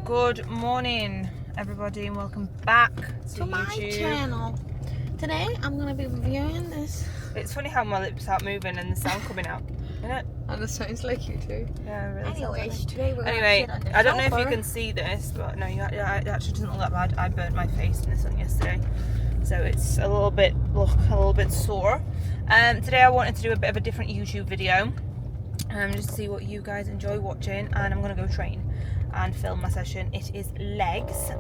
Good morning, everybody, and welcome back to my YouTube. channel. Today I'm going to be reviewing this. It's funny how my lips start moving and the sound coming out, isn't it? And it sounds like you too. Yeah, it really Anyways, sounds today we're Anyway, going to sit on I the don't know if you sofa. can see this, but no, it actually doesn't look that bad. I burnt my face in the sun yesterday, so it's a little bit sore. Today I wanted to do a bit of a different YouTube video, just to see what you guys enjoy watching, and I'm going to go train and film my session. It is legs.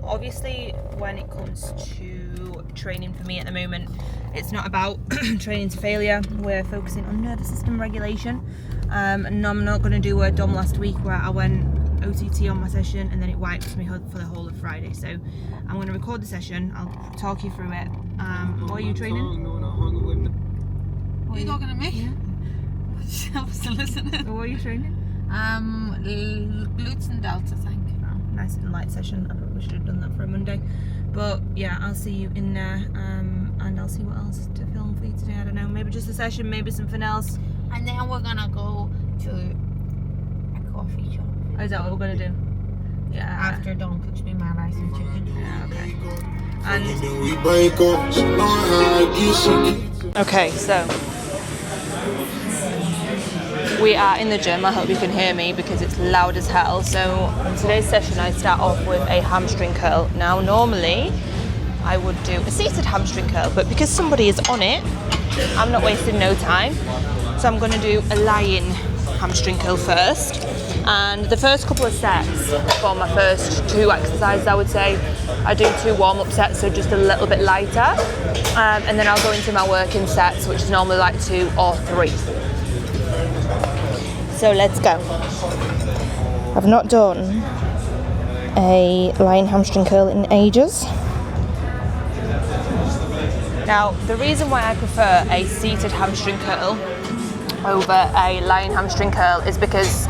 Obviously when it comes to training for me at the moment, it's not about training to failure. We're focusing on nervous system regulation. And I'm not going to do a dom last week where I went OTT on my session and then it wiped me for the whole of Friday. So I'm going to record the session, I'll talk you through it. What are you training? Are you talking to me? Yeah. I was listening. What are you training? Glutes and delts, I think. Oh, nice and light session. I probably should have done that for a Monday, but yeah, I'll see you in there, and I'll see what else to film for you today. I don't know, maybe just a session, maybe something else. And then we're gonna go to a coffee shop. Oh, is that what we're gonna do? Yeah. After Dawn cooks me my rice and chicken. Yeah, okay. And okay, so we are in the gym. I hope you can hear me because it's loud as hell. So today's session I start off with a hamstring curl. Now normally I would do a seated hamstring curl, but because somebody is on it, I'm not wasting no time. So I'm going to do a lying hamstring curl first. And the first couple of sets for my first two exercises, I would say, I do 2 warm-up sets, so just a little bit lighter. And then I'll go into my working sets, which is normally like 2 or 3. So let's go. I've not done a lying hamstring curl in ages. Now, the reason why I prefer a seated hamstring curl over a lying hamstring curl is because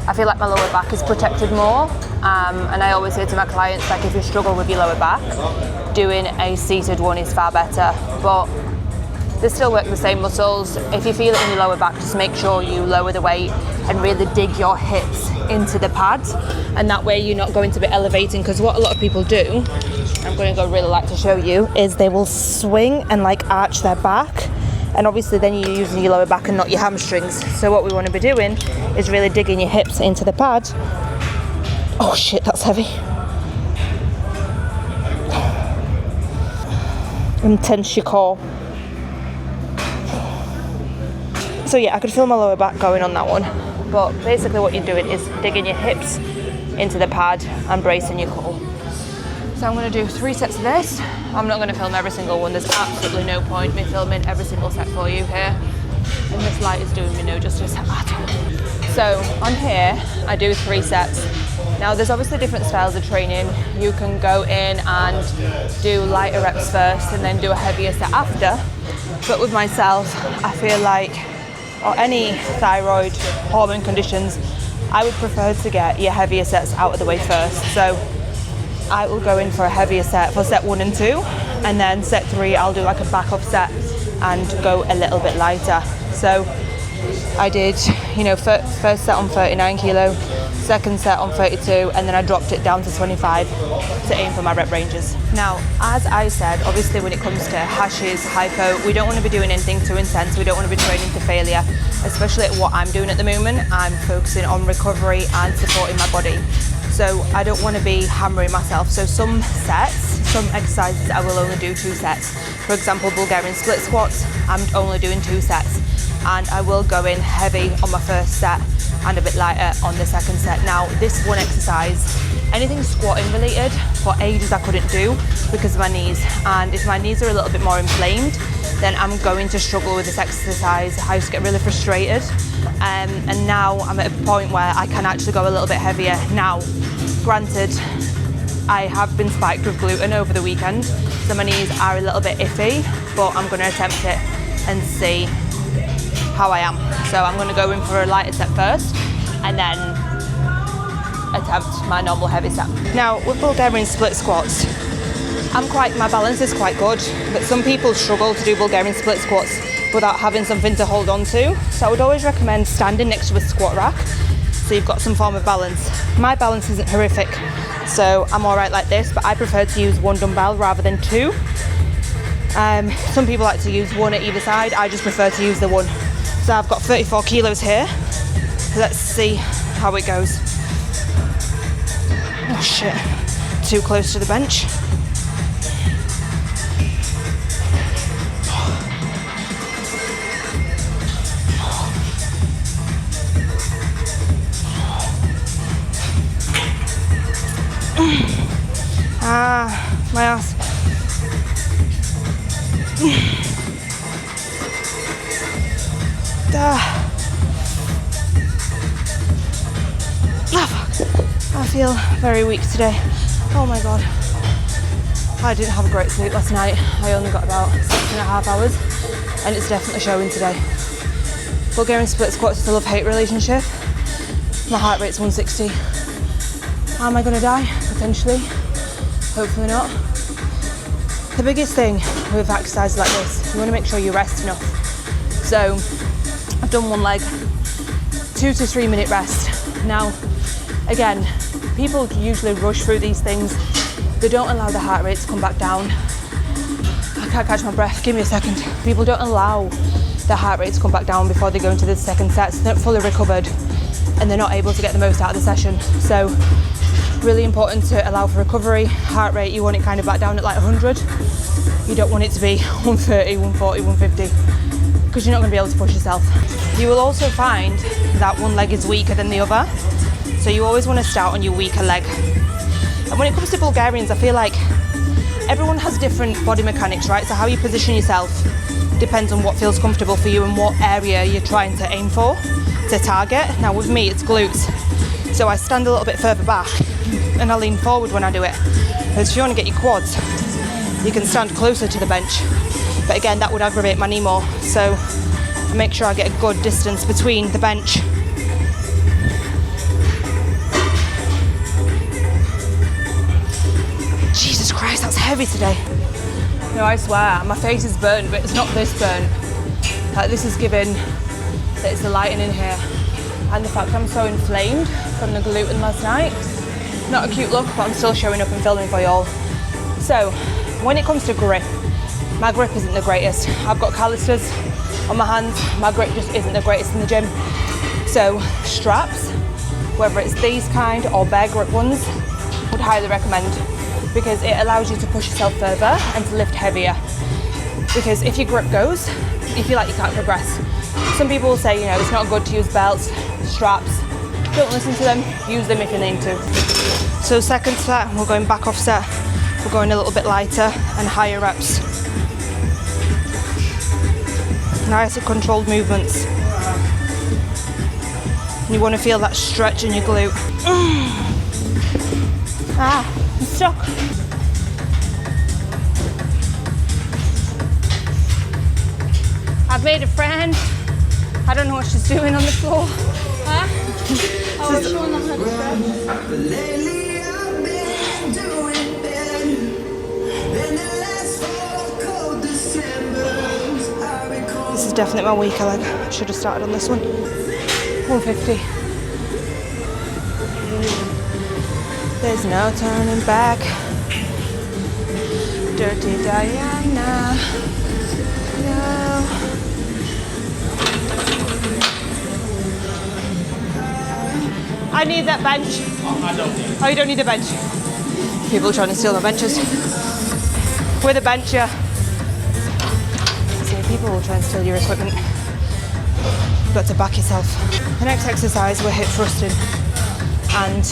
I feel like my lower back is protected more. And I always say to my clients, like, if you struggle with your lower back, doing a seated one is far better. But they still work the same muscles. If you feel it in your lower back, just make sure you lower the weight and really dig your hips into the pads, and that way you're not going to be elevating, because what a lot of people do, I'm going to go really light to show you, is they will swing and like arch their back, and obviously then you're using your lower back and not your hamstrings. So what we want to be doing is really digging your hips into the pad. Oh shit, that's heavy. And tense your core. So yeah, I could feel my lower back going on that one, but basically what you're doing is digging your hips into the pad and bracing your core. So I'm going to do 3 sets of this. I'm not going to film every single one. There's absolutely no point me filming every single set for you here, and this light is doing me no justice at all. So on here I do 3 sets. Now there's obviously different styles of training. You can go in and do lighter reps first and then do a heavier set after, but with myself, I feel like, or any thyroid hormone conditions, I would prefer to get your heavier sets out of the way first. So I will go in for a heavier set for set 1 and 2, and then set 3 I'll do like a back off set and go a little bit lighter. So I did, first set on 39 kilo, second set on 32, and then I dropped it down to 25 to aim for my rep ranges. Now, as I said, obviously when it comes to hashes, hypo, we don't want to be doing anything too intense. We don't want to be training to failure, especially at what I'm doing at the moment. I'm focusing on recovery and supporting my body. So I don't want to be hammering myself. So some sets, some exercises, I will only do 2 sets. For example, Bulgarian split squats, I'm only doing 2 sets. And I will go in heavy on my first set and a bit lighter on the second set. Now, this one exercise, anything squatting related, for ages I couldn't do because of my knees. And if my knees are a little bit more inflamed, then I'm going to struggle with this exercise. I used to get really frustrated. And now I'm at a point where I can actually go a little bit heavier. Now, granted, I have been spiked with gluten over the weekend, so my knees are a little bit iffy, but I'm going to attempt it and see how I am. So I'm going to go in for a lighter set first and then attempt my normal heavy set. Now with Bulgarian split squats, my balance is quite good, but some people struggle to do Bulgarian split squats without having something to hold on to. So I would always recommend standing next to a squat rack so you've got some form of balance. My balance isn't horrific, so I'm all right like this, but I prefer to use one dumbbell rather than two. Some people like to use one at either side. I just prefer to use the one. So I've got 34 kilos here. Let's see how it goes. Oh shit, too close to the bench. My ass. I feel very weak today. Oh my god. I didn't have a great sleep last night. I only got about 6.5 hours and it's definitely showing today. Bulgarian split squats is a love-hate relationship. My heart rate's 160. Am I gonna die? Potentially. Hopefully not. The biggest thing with exercises like this, you want to make sure you rest enough. So I've done one leg, 2 to 3 minute rest. Now, again, people usually rush through these things. They don't allow the heart rate to come back down. I can't catch my breath, give me a second. People don't allow the heart rate to come back down before they go into the second set, so they're not fully recovered and they're not able to get the most out of the session. So really important to allow for recovery. Heart rate, you want it kind of back down at like 100. You don't want it to be 130, 140, 150, because you're not going to be able to push yourself. You will also find that one leg is weaker than the other, so you always want to start on your weaker leg. And when it comes to Bulgarians, I feel like everyone has different body mechanics, right? So how you position yourself depends on what feels comfortable for you and what area you're trying to aim for, to target. Now with me, it's glutes. So I stand a little bit further back and I lean forward when I do it. Because if you want to get your quads, you can stand closer to the bench. But again, that would aggravate my knee more. So I make sure I get a good distance between the bench. Jesus Christ, that's heavy today. No, I swear, my face is burnt, but it's not this burnt. Like, this is given that it's the lighting in here. And the fact I'm so inflamed from the gluten last night. Not a cute look, but I'm still showing up and filming for y'all. So, when it comes to grip, my grip isn't the greatest. I've got calluses on my hands. My grip just isn't the greatest in the gym. So, straps, whether it's these kind or bare grip ones, would highly recommend, because it allows you to push yourself further and to lift heavier. Because if your grip goes, you feel like you can't progress. Some people will say, you know, it's not good to use belts, straps. Don't listen to them, use them if you need to. So second set, we're going back off set. We're going a little bit lighter and higher reps. Nice and controlled movements. You want to feel that stretch in your glute. I'm stuck. I've made a friend. I don't know what she's doing on the floor. Huh? Oh, it's showing them how to stretch. Lately I've been doing better than the last 4 cold Decembers. This is definitely my weaker leg. I should have started on this one. 150. There's no turning back. Dirty Diana. No. I need that bench. I don't need it. Oh, you don't need a bench? People are trying to steal my benches. With a bench, yeah. See, people will try and steal your equipment. You've got to back yourself. The next exercise, we're hip thrusting. And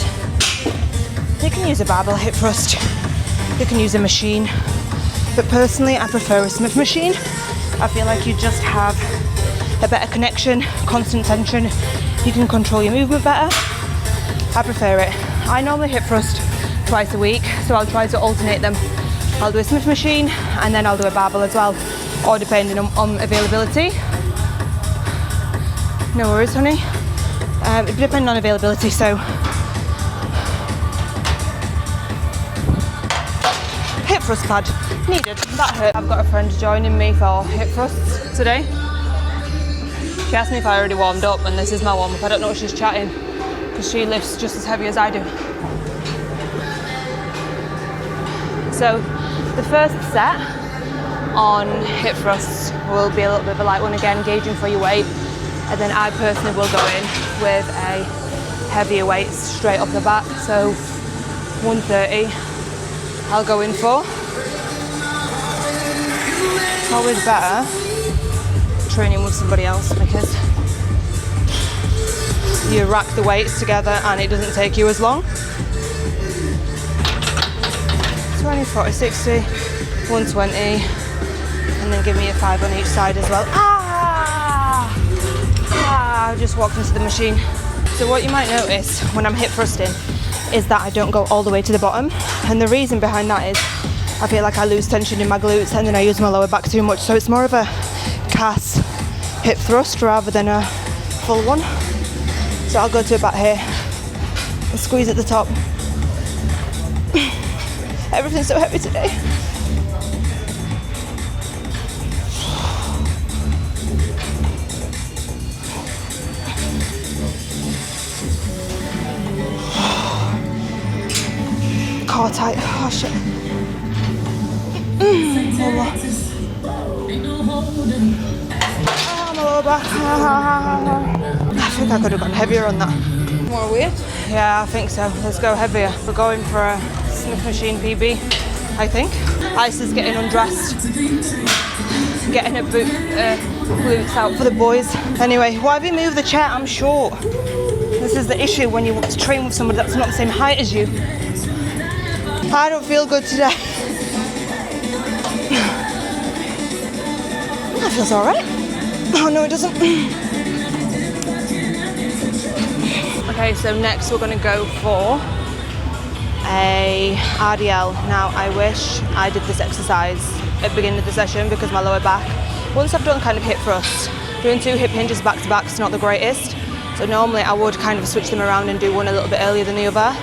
you can use a barbell hip thrust. You can use a machine. But personally, I prefer a Smith machine. I feel like you just have a better connection, constant tension. You can control your movement better. I prefer it. I normally hip thrust twice a week, so I'll try to alternate them. I'll do a Smith machine and then I'll do a barbell as well, or depending on availability. No worries, honey. It depends on availability, so. Hip thrust pad, needed, that hurt. I've got a friend joining me for hip thrusts today. She asked me if I already warmed up, and this is my warm up. I don't know what she's chatting. because she lifts just as heavy as I do. So the first set on hip thrusts will be a little bit of a light one again, gauging for your weight, and then I personally will go in with a heavier weight straight off the bat. So 130 I'll go in for. It's always better training with somebody else because you rack the weights together and it doesn't take you as long. 20, 40, 60, 120, and then give me a 5 on each side as well. I just walked into the machine. So what you might notice when I'm hip thrusting is that I don't go all the way to the bottom, and the reason behind that is I feel like I lose tension in my glutes and then I use my lower back too much, so it's more of a CAS hip thrust rather than a full one. So I'll go to about here and squeeze at the top. Everything's so heavy today. Core tight. Oh shit. One more. Oh, my lower back. I think I could have gone heavier on that. More weight? Yeah, I think so. Let's go heavier. We're going for a Smith machine PB, I think. Ice is getting undressed. Getting her glutes out for the boys. Anyway, why have you moved the chair? I'm short. This is the issue when you want to train with somebody that's not the same height as you. I don't feel good today. That feels alright. Oh no, it doesn't. Okay, so next we're going to go for a RDL. Now I wish I did this exercise at the beginning of the session because my lower back, once I've done kind of hip thrusts, doing 2 hip hinges back to back is not the greatest. So normally I would kind of switch them around and do one a little bit earlier than the other.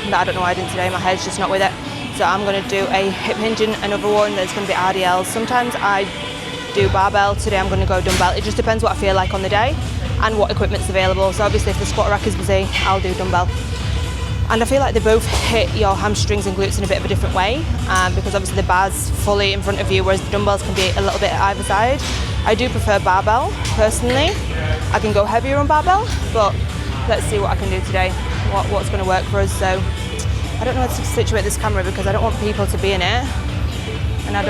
But I don't know why I didn't today, my head's just not with it. So I'm going to do a hip hinge and another one. There's going to be RDLs. Sometimes I do barbell. Today I'm going to go dumbbell. It just depends what I feel like on the day and what equipment's available. So obviously if the squat rack is busy, I'll do dumbbell. And I feel like they both hit your hamstrings and glutes in a bit of a different way because obviously the bar's fully in front of you, whereas the dumbbells can be a little bit at either side. I do prefer barbell personally. I can go heavier on barbell, but let's see what I can do today, what's going to work for us. So I don't know how to situate this camera because I don't want people to be in it, and I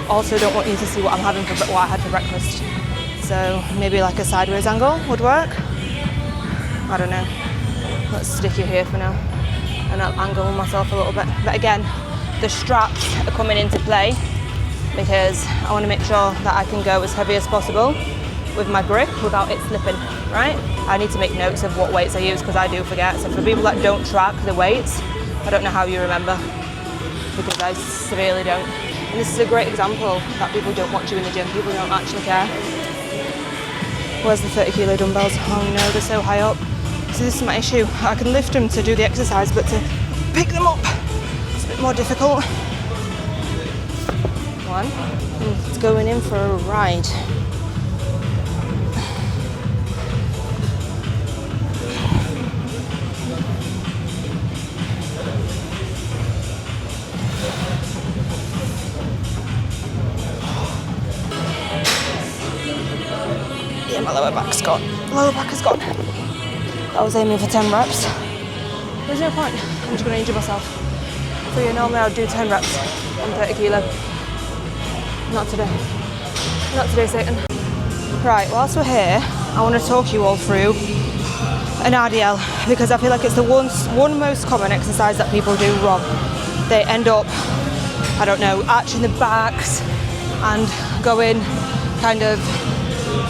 also don't want you to see what I'm having for what I had for breakfast. So maybe like a sideways angle would work. I don't know. Let's stick you here for now, and I'll angle myself a little bit. But again, the straps are coming into play because I want to make sure that I can go as heavy as possible with my grip without it slipping, right? I need to make notes of what weights I use because I do forget. So for people that don't track the weights, I don't know how you remember because I severely don't. And this is a great example that people don't watch you in the gym. People don't actually care. Where's the 30 kilo dumbbells? Oh no, they're so high up. So this is my issue. I can lift them to do the exercise, but to pick them up, it's a bit more difficult. One. It's going in for a ride. Yeah, my lower back has gone. I was aiming for 10 reps. There's no point. I'm just going to injure myself. So yeah, normally I'll do 10 reps on 30 kilo. Not today. Not today, Satan. Right, whilst we're here, I want to talk you all through an RDL because I feel like it's the one most common exercise that people do wrong. They end up, I don't know, arching the backs and going kind of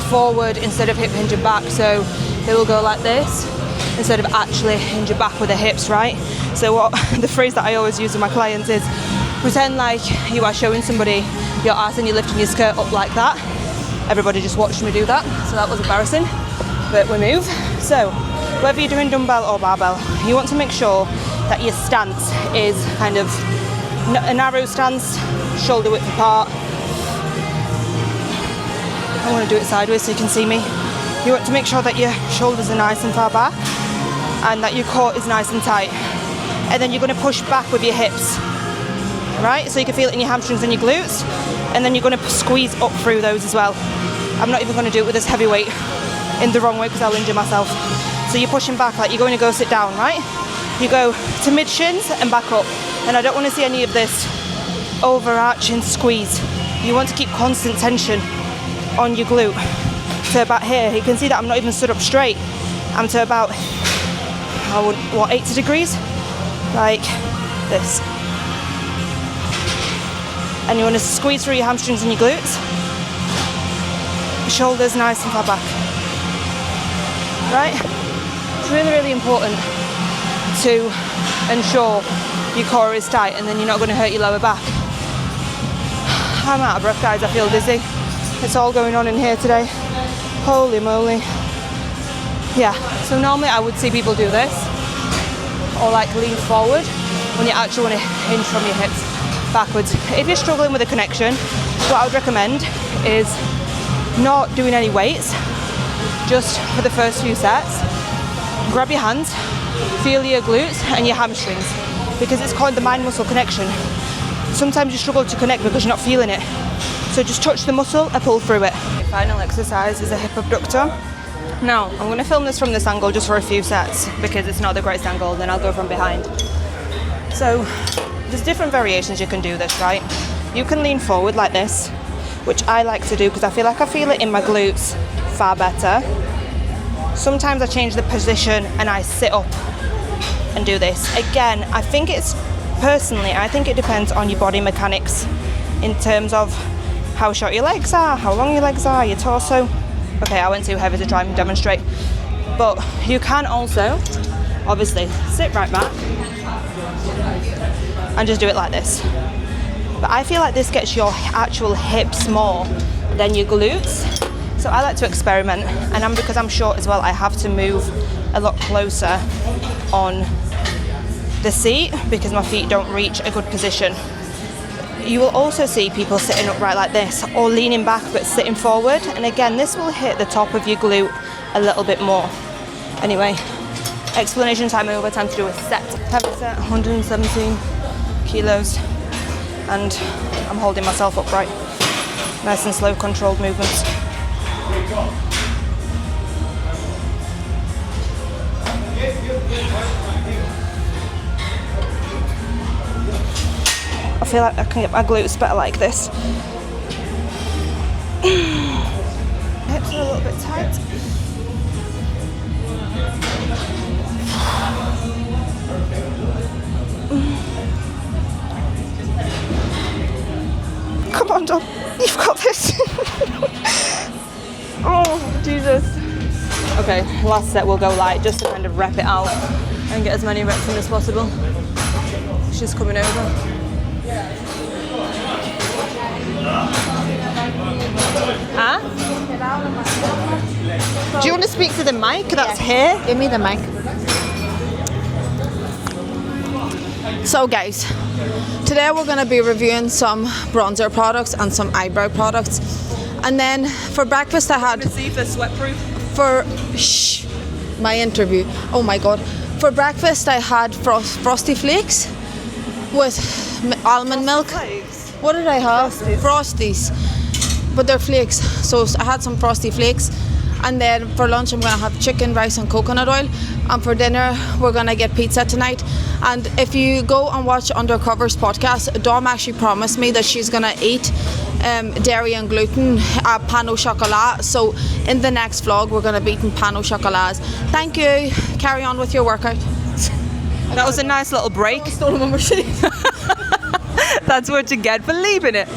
forward instead of hip hinging back. So they will go like this instead of actually hinging back with the hips, right? So what the phrase that I always use with my clients is pretend like you are showing somebody your ass and you're lifting your skirt up like that. Everybody just watched me do that, so that was embarrassing, but we move. So whether you're doing dumbbell or barbell, you want to make sure that your stance is kind of a narrow stance, shoulder width apart. I want to do it sideways so you can see me. You want to make sure that your shoulders are nice and far back and that your core is nice and tight. And then you're going to push back with your hips, right? So you can feel it in your hamstrings and your glutes. And then you're going to squeeze up through those as well. I'm not even going to do it with this heavy weight in the wrong way because I'll injure myself. So you're pushing back like you're going to go sit down, right? You go to mid shins and back up. And I don't want to see any of this overarching squeeze. You want to keep constant tension on your glute. To about here, you can see that I'm not even stood up straight. I'm to about, 80 degrees? Like this. And you want to squeeze through your hamstrings and your glutes. Shoulders nice and far back. Right? It's really, really important to ensure your core is tight and then you're not going to hurt your lower back. I'm out of breath, guys. I feel dizzy. It's all going on in here today. Holy moly. Yeah, so normally I would see people do this or like lean forward when you actually want to hinge from your hips backwards. If you're struggling with a connection, what I would recommend is not doing any weights, just for the first few sets. Grab your hands, feel your glutes and your hamstrings because it's called the mind-muscle connection. Sometimes you struggle to connect because you're not feeling it. So just touch the muscle and pull through it. Final exercise is a hip abductor. Now, I'm going to film this from this angle just for a few sets because it's not the greatest angle, then I'll go from behind. So, there's different variations you can do this, right? You can lean forward like this, which I like to do because I feel it in my glutes far better. Sometimes I change the position and I sit up and do this. Again, I think it depends on your body mechanics in terms of how short your legs are, how long your legs are, your torso. Okay, I went too heavy to try and demonstrate. But you can also, obviously, sit right back and just do it like this. But I feel like this gets your actual hips more than your glutes. So I like to experiment. And because I'm short as well, I have to move a lot closer on the seat because my feet don't reach a good position. You will also see people sitting upright like this or leaning back but sitting forward. And again, this will hit the top of your glute a little bit more. Anyway, explanation time over, time to do a set. Heavy set, 117 kilos. And I'm holding myself upright. Nice and slow, controlled movements. I feel like I can get my glutes better like this. Hips are a little bit tight. Come on, Dom. You've got this. Oh, Jesus. Okay, last set we'll go light just to kind of rep it out and get as many reps in as possible. She's coming over. Huh? Do you want to speak to the mic that's here? Give me the mic. So guys, today we're going to be reviewing some bronzer products and some eyebrow products. And then for breakfast I had... See if they're sweat-proof. My interview. Oh my god. For breakfast I had Frosty Flakes with almond milk. Flakes? What did I have? Frosties. But they're flakes. So I had some Frosty Flakes. And then for lunch I'm going to have chicken, rice and coconut oil. And for dinner we're going to get pizza tonight. And if you go and watch Undercover's podcast, Dom actually promised me that she's going to eat dairy and gluten pan au chocolat. So in the next vlog we're going to be eating pan au chocolats. Thank you. Carry on with your workout. That was a nice little break. I stole my machine. That's what you get for leaving it.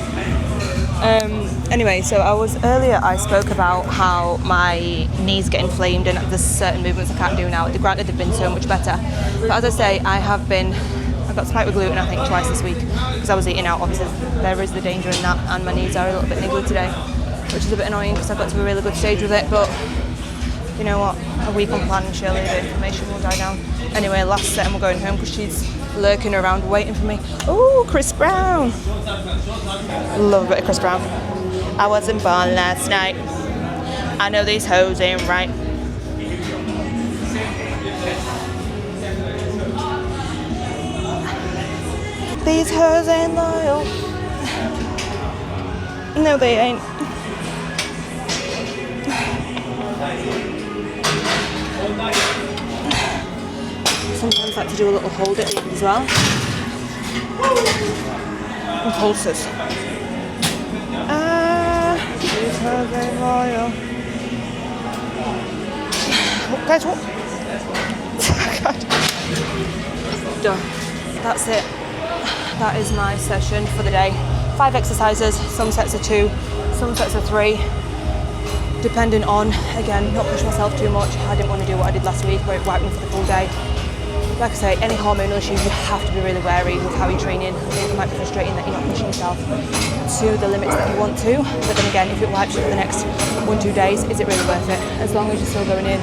Anyway, so earlier I spoke about how my knees get inflamed and there's certain movements I can't do now. Granted, they've been so much better. But as I say, I got spiked with gluten I think twice this week because I was eating out. Obviously, there is the danger in that, and my knees are a little bit niggly today, which is a bit annoying because I got to a really good stage with it. But you know what? A week on plan and surely the inflammation will die down. Anyway, last set and we're going home because she's lurking around waiting for me. Oh, Chris Brown. Love a bit of Chris Brown. I wasn't born last night. I know these hoes ain't right. These hoes ain't loyal. No, they ain't. Sometimes I like to do a little hold it as well. And pulses. These hoes ain't loyal. Oh, guys, what? Done. That's it. That is my session for the day. 5 exercises, some sets are 2, some sets are 3, depending on, again, not push myself too much. I didn't want to do what I did last week where it wiped me for the full day. Like I say, any hormonal issues, you have to be really wary with how you're training. I think it might be frustrating that you're not pushing yourself to the limits that you want to, but then again, if it wipes you for the next 1-2 days, is it really worth it? As long as you're still going in,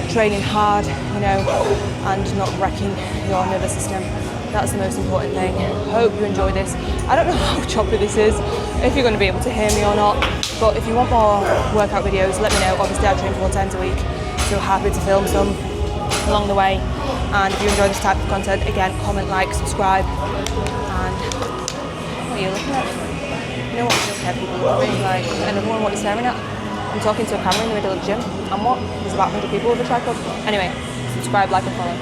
training hard, you know, and not wrecking your nervous system. That's the most important thing. Hope you enjoy this. I don't know how choppy this is, if you're going to be able to hear me or not, but if you want more workout videos, let me know. Obviously I train 4 times a week, so happy to film some along the way. And if you enjoy this type of content, again, comment, like, subscribe, and what are you looking at? You know what, I don't care, people look at me like, another one, what are you staring at? I'm talking to a camera in the middle of the gym, and what? There's about 100 people with a tripod. Anyway, subscribe, like and follow.